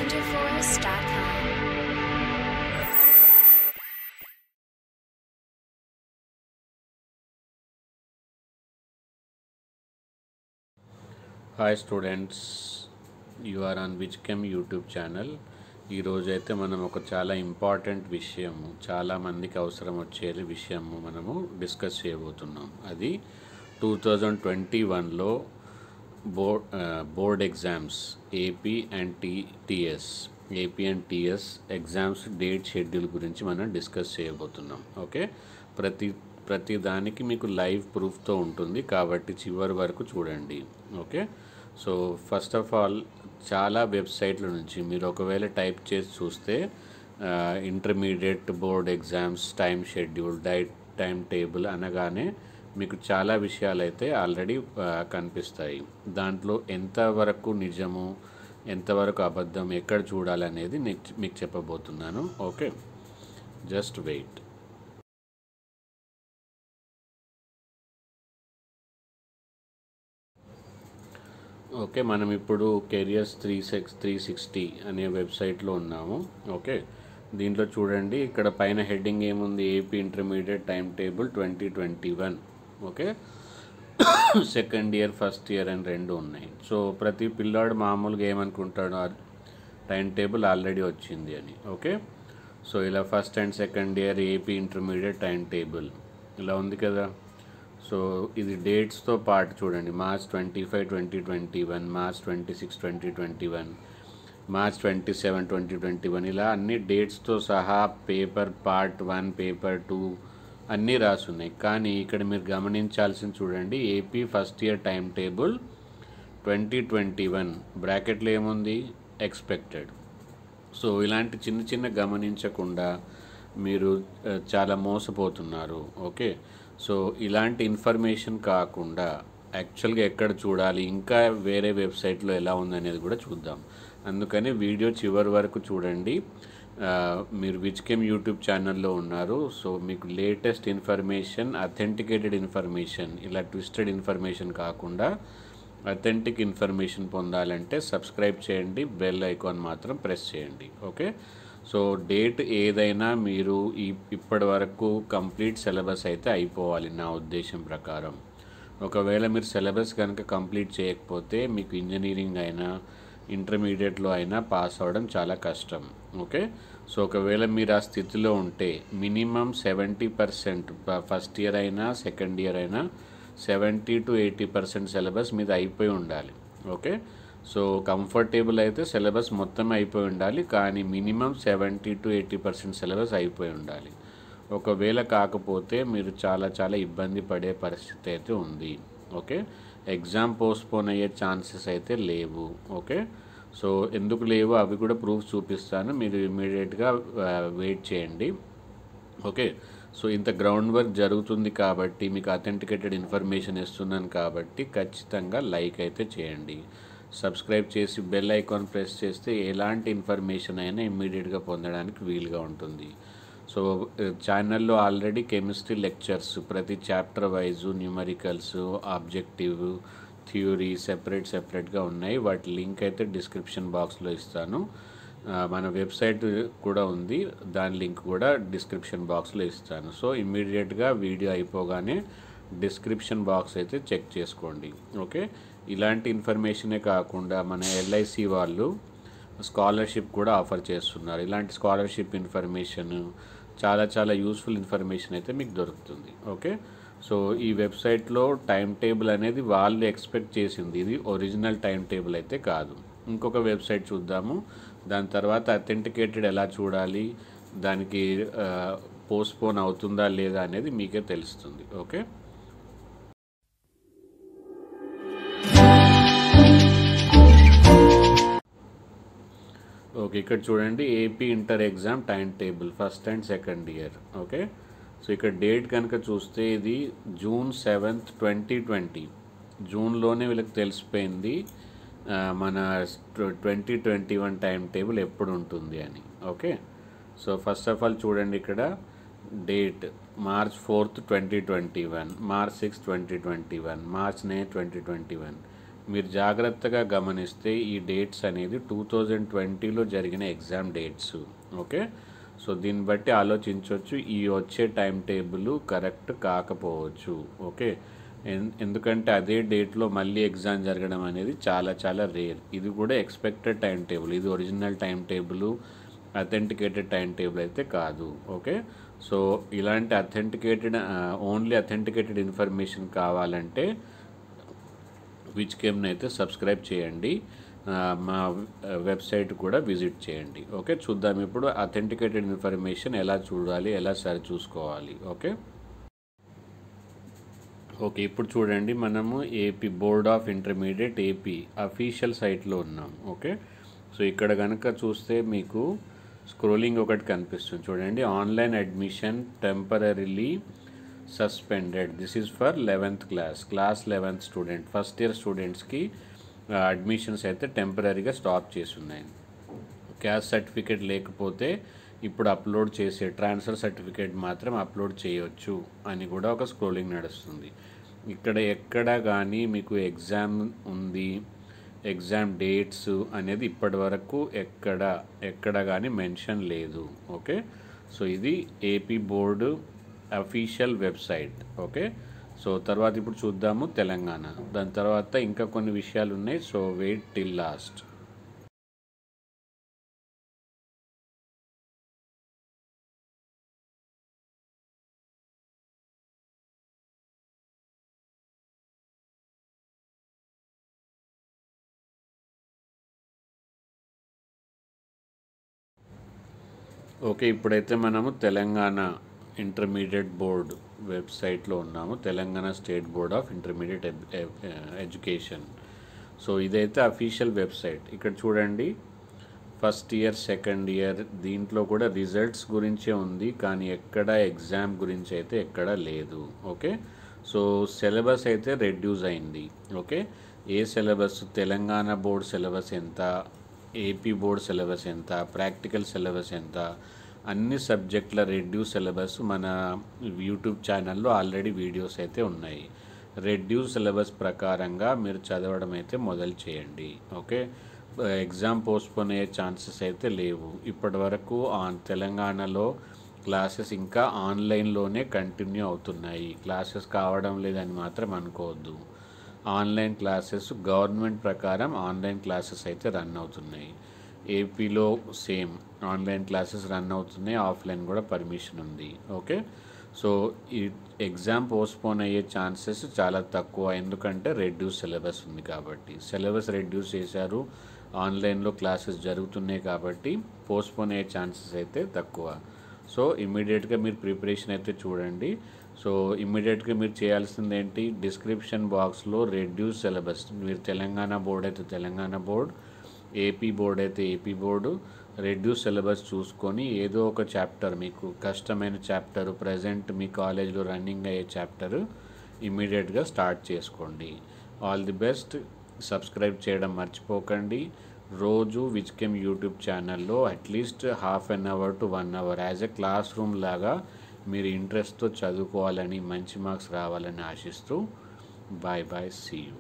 WonderForest.com. Hi students, you are on Vizchem YouTube channel. ఈరోజైతే మనం ఒక చాలా ఇంపార్టెంట్ విషయము, చాలామందికి అవసరం వచ్చే విషయము మనము డిస్కస్ చేయబోతున్నాం. అది 2021లో board exams AP and TS exams date schedule గురించి మనం డిస్కస్ చేయబోతున్నాం. ఓకే, ప్రతి దానికి మీకు లైవ్ ప్రూఫ్తో ఉంటుంది కాబట్టి చివరి వరకు చూడండి. Okay, so first of all చాలా వెబ్సైట్ల నుంచి మీరు ఒకవేళ టైప్ చేసి చూస్తే intermediate board exams time schedule time table అనగానే మీకు చాలా విషయాలు అయితే ఆల్రెడీ కనిపిస్తాయి. దాంట్లో ఎంతవరకు నిజము ఎంతవరకు అబద్ధం ఎక్కడ చూడాలనేది మీకు చెప్పబోతున్నాను. Okay, just wait. ఓకే, మనం ఇప్పుడు కెరియర్స్ 360 అనే వెబ్సైట్లో ఉన్నాము. ఓకే, దీంట్లో చూడండి, ఇక్కడ పైన హెడ్డింగ్ ఏముంది, AP intermediate time table 2021. Okay, second year first year అని రెండు ఉన్నాయి. సో ప్రతి పిల్లాడు మామూలుగా ఏమనుకుంటాడు, టైం టేబుల్ ఆల్రెడీ వచ్చింది అని. ఓకే, సో ఇలా first and second year AP intermediate time table ఇలా ఉంది కదా. సో ఇది డేట్స్తో పాటు చూడండి, March 25, 2021, March 26, 2021, March 27, 2021 ఇలా అన్ని డేట్స్తో సహా పేపర్ పార్ట్ 1 పేపర్ 2 అన్నీ రాసున్నాయి. కానీ ఇక్కడ మీరు గమనించాల్సింది చూడండి, AP first year time table 2021 బ్రాకెట్లో ఏముంది, ఎక్స్పెక్టెడ్. సో ఇలాంటి చిన్న గమనించకుండా మీరు చాలా మోసపోతున్నారు. ఓకే, సో ఇలాంటి ఇన్ఫర్మేషన్ కాకుండా యాక్చువల్గా ఎక్కడ చూడాలి, ఇంకా వేరే వెబ్సైట్లో ఎలా ఉందనేది కూడా చూద్దాం. అందుకని వీడియో చివరి వరకు చూడండి. మీరు విజ్కెమ్ యూట్యూబ్ ఛానల్లో ఉన్నారు. సో మీకు లేటెస్ట్ ఇన్ఫర్మేషన్, అథెంటికేటెడ్ ఇన్ఫర్మేషన్, ఇలా ట్విస్టెడ్ ఇన్ఫర్మేషన్ కాకుండా అథెంటిక్ ఇన్ఫర్మేషన్ పొందాలంటే సబ్స్క్రైబ్ చేయండి, బెల్ ఐకాన్ మాత్రం ప్రెస్ చేయండి. ఓకే, సో డేట్ ఏదైనా మీరు ఇప్పటి వరకు కంప్లీట్ సిలబస్ అయితే అయిపోవాలి నా ఉద్దేశం ప్రకారం. ఒకవేళ మీరు సిలబస్ కనుక కంప్లీట్ చేయకపోతే మీకు ఇంజనీరింగ్ అయినా ఇంటర్మీడియట్లో అయినా పాస్ అవ్వడం చాలా కష్టం. ఓకే, సో ఒకవేళ మీరు ఆ స్థితిలో ఉంటే మినిమం 70% ఫస్ట్ ఇయర్ అయినా సెకండ్ ఇయర్ అయినా 70 to 80% సిలబస్ మీద అయిపోయి ఉండాలి. ఓకే, సో కంఫర్టబుల్ అయితే సిలబస్ మొత్తం అయిపోయి ఉండాలి, కానీ మినిమం 70 to 80% సిలబస్ అయిపోయి ఉండాలి. ఒకవేళ కాకపోతే మీరు చాలా ఇబ్బంది పడే పరిస్థితి అయితే ఉంది. ఓకే, ఎగ్జామ్ పోస్ట్పోన్ అయ్యే ఛాన్సెస్ అయితే లేవు. ఓకే, సో ఎందుకు లేవు అవి కూడా ప్రూఫ్ చూపిస్తాను, మీరు ఇమ్మీడియట్గా వెయిట్ చేయండి. ఓకే, సో ఇంత గ్రౌండ్ వర్క్ జరుగుతుంది కాబట్టి మీకు అథెంటికేటెడ్ ఇన్ఫర్మేషన్ ఇస్తున్నాను కాబట్టి ఖచ్చితంగా లైక్ అయితే చేయండి. సబ్స్క్రైబ్ చేసి బెల్ ఐకాన్ ప్రెస్ చేస్తే ఎలాంటి ఇన్ఫర్మేషన్ అయినా ఇమ్మీడియట్గా పొందడానికి వీలుగా ఉంటుంది. సో ఛానల్లో ఆల్రెడీ కెమిస్ట్రీ లెక్చర్స్ ప్రతి chapter wise, numericals, objective, theory సెపరేట్గా ఉన్నాయి. వాటి లింక్ అయితే డిస్క్రిప్షన్ బాక్స్లో ఇస్తాను. మన వెబ్సైట్ కూడా ఉంది, దాని లింక్ కూడా డిస్క్రిప్షన్ బాక్స్లో ఇస్తాను. సో ఇమ్మీడియట్గా వీడియో అయిపోగానే డిస్క్రిప్షన్ బాక్స్ అయితే చెక్ చేసుకోండి. ఓకే, ఇలాంటి ఇన్ఫర్మేషనే కాకుండా మన ఎల్ఐసి వాళ్ళు స్కాలర్షిప్ కూడా ఆఫర్ చేస్తున్నారు. ఇలాంటి స్కాలర్షిప్ ఇన్ఫర్మేషన్ చాలా యూస్ఫుల్ ఇన్ఫర్మేషన్ అయితే మీకు దొరుకుతుంది. ఓకే, సో ఈ వెబ్సైట్లో టైం టేబుల్ అనేది వాళ్ళు ఎక్స్పెక్ట్ చేసింది, ఇది ఒరిజినల్ టైం టేబుల్ అయితే కాదు. ఇంకొక వెబ్సైట్ చూద్దాము, దాని తర్వాత అథెంటికేటెడ్ ఎలా చూడాలి, దానికి పోస్ట్పోన్ అవుతుందా లేదా అనేది మీకే తెలుస్తుంది. ఓకే, ఇక్కడ చూడండి, AP inter exam time table first and second year. Okay, so ఇక్కడ డేట్ కనుక చూస్తే ఇది June 7, 2020. జూన్లోనే వీళ్ళకి తెలిసిపోయింది మన 2021 టైం టేబుల్ ఎప్పుడు ఉంటుంది అని. Okay, so first of all చూడండి, ఇక్కడ డేట్ March 4, 2021, March 6, 2021, March 9, 2021, మీరు జాగ్రత్తగా గమనిస్తే ఈ డేట్స్ అనేది 2020లో జరిగిన ఎగ్జామ్ డేట్స్. ఓకే, సో దీన్ని బట్టి ఆలోచించవచ్చు ఈ వచ్చే టైం టేబుల్ కరెక్ట్ కాకపోవచ్చు. ఓకే, ఎందుకంటే అదే డేట్లో మళ్ళీ ఎగ్జామ్ జరగడం అనేది చాలా చాలా రేర్. ఇది కూడా ఎక్స్పెక్టెడ్ టైం టేబుల్, ఇది original time table, authenticated time table అయితే కాదు. ఓకే, సో ఇలాంటి ఓన్లీ అథెంటికేటెడ్ ఇన్ఫర్మేషన్ కావాలంటే విజ్కెమ్ని అయితే సబ్స్క్రైబ్ చేయండి, మా వెబ్సైట్ కూడా విజిట్ చేయండి. ఓకే, చూద్దాం ఇప్పుడు అథెంటికేటెడ్ ఇన్ఫర్మేషన్ ఎలా చూడాలి, ఎలా సరి చూసుకోవాలి. ఓకే, ఇప్పుడు చూడండి, మనము AP board of intermediate AP official సైట్లో ఉన్నాం. ఓకే, సో ఇక్కడ కనుక చూస్తే మీకు స్క్రోలింగ్ ఒకటి కనిపిస్తుంది చూడండి. Online admission temporarily suspended. This is for 11th class 11th student, first year స్టూడెంట్స్కి అడ్మిషన్స్ అయితే టెంపరీగా స్టాప్ చేసి ఉన్నాయి. క్యాస్ట్ సర్టిఫికేట్ లేకపోతే ఇప్పుడు అప్లోడ్ చేసే ట్రాన్స్ఫర్ సర్టిఫికేట్ మాత్రం అప్లోడ్ చేయొచ్చు అని కూడా ఒక స్క్రోలింగ్ నడుస్తుంది. ఇక్కడ ఎక్కడ కానీ మీకు ఎగ్జామ్ ఉంది, ఎగ్జామ్ డేట్స్ అనేది ఇప్పటి వరకు ఎక్కడ కానీ మెన్షన్ లేదు. ఓకే, సో ఇది AP board official website. Okay, so తర్వాత ఇప్పుడు చూద్దాము తెలంగాణ, దాని తర్వాత ఇంకా కొన్ని విషయాలు ఉన్నాయి. So wait till last. Okay, ఇప్పుడైతే మనము తెలంగాణ ఇంటర్మీడియట్ బోర్డ్ వెబ్సైట్లో ఉన్నాము, Telangana state board of intermediate education. So ఇదైతే అఫీషియల్ వెబ్సైట్. ఇక్కడ చూడండి, ఫస్ట్ ఇయర్, సెకండ్ ఇయర్ దీంట్లో కూడా రిజల్ట్స్ గురించే ఉంది, కానీ ఎక్కడ ఎగ్జామ్ గురించి అయితే ఎక్కడ లేదు. ఓకే, సో సిలబస్ అయితే రెడ్యూస్ అయింది. ఓకే, ఏ సిలబస్, తెలంగాణ బోర్డ్ సిలబస్ ఎంత, ఏపీ బోర్డ్ సిలబస్ ఎంత, ప్రాక్టికల్ సిలబస్ ఎంత, అన్ని సబ్జెక్టుల రెడ్యూస్ సిలబస్ మన యూట్యూబ్ ఛానల్లో ఆల్రెడీ వీడియోస్ అయితే ఉన్నాయి. రెడ్యూస్ సిలబస్ ప్రకారంగా మీరు చదవడం అయితే మొదలు చేయండి. ఓకే, ఎగ్జామ్ పోస్ట్పోన్ అయ్యే ఛాన్సెస్ అయితే లేవు. ఇప్పటి వరకు తెలంగాణలో క్లాసెస్ ఇంకా ఆన్లైన్లోనే కంటిన్యూ అవుతున్నాయి. క్లాసెస్ కావడం లేదని మాత్రం అనుకోవద్దు. ఆన్లైన్ క్లాసెస్ గవర్నమెంట్ ప్రకారం ఆన్లైన్ క్లాసెస్ అయితే రన్ అవుతున్నాయి. ఏపీలో సేమ్ ఆన్లైన్ క్లాసెస్ రన్ అవుతున్నాయి, ఆఫ్లైన్ కూడా పర్మిషన్ ఉంది. ఓకే, సో ఈ ఎగ్జామ్ పోస్ట్పోన్ అయ్యే ఛాన్సెస్ చాలా తక్కువ, ఎందుకంటే రెడ్యూస్ సిలబస్ ఉంది కాబట్టి. సిలబస్ రెడ్యూస్ చేశారు, ఆన్లైన్లో క్లాసెస్ జరుగుతున్నాయి కాబట్టి పోస్ట్పోన్ అయ్యే ఛాన్సెస్ అయితే తక్కువ. సో ఇమ్మీడియట్గా మీరు ప్రిపరేషన్ అయితే చూడండి. సో ఇమ్మీడియట్గా మీరు చేయాల్సింది ఏంటి, డిస్క్రిప్షన్ బాక్స్లో రెడ్యూస్ సిలబస్, మీరు తెలంగాణ బోర్డ్ అయితే తెలంగాణ బోర్డ్, ఏపీ బోర్డ్ అయితే ఏపీ బోర్డు, రెడ్యూస్ సిలబస్ చూసుకొని ఏదో ఒక చాప్టర్, మీకు కష్టమైన చాప్టర్, ప్రజెంట్ మీ కాలేజ్లో రన్నింగ్ అయ్యే చాప్టర్ ఇమ్మీడియట్గా స్టార్ట్ చేసుకోండి. All the best. సబ్స్క్రైబ్ చేయడం మర్చిపోకండి. రోజు విజ్కెమ్ యూట్యూబ్ ఛానల్లో at least half an hour to 1 hour as a class room లాగా మీరు ఇంట్రెస్ట్తో చదువుకోవాలని, మంచి మార్క్స్ రావాలని ఆశిస్తూ బాయ్ బాయ్, సీ యూ.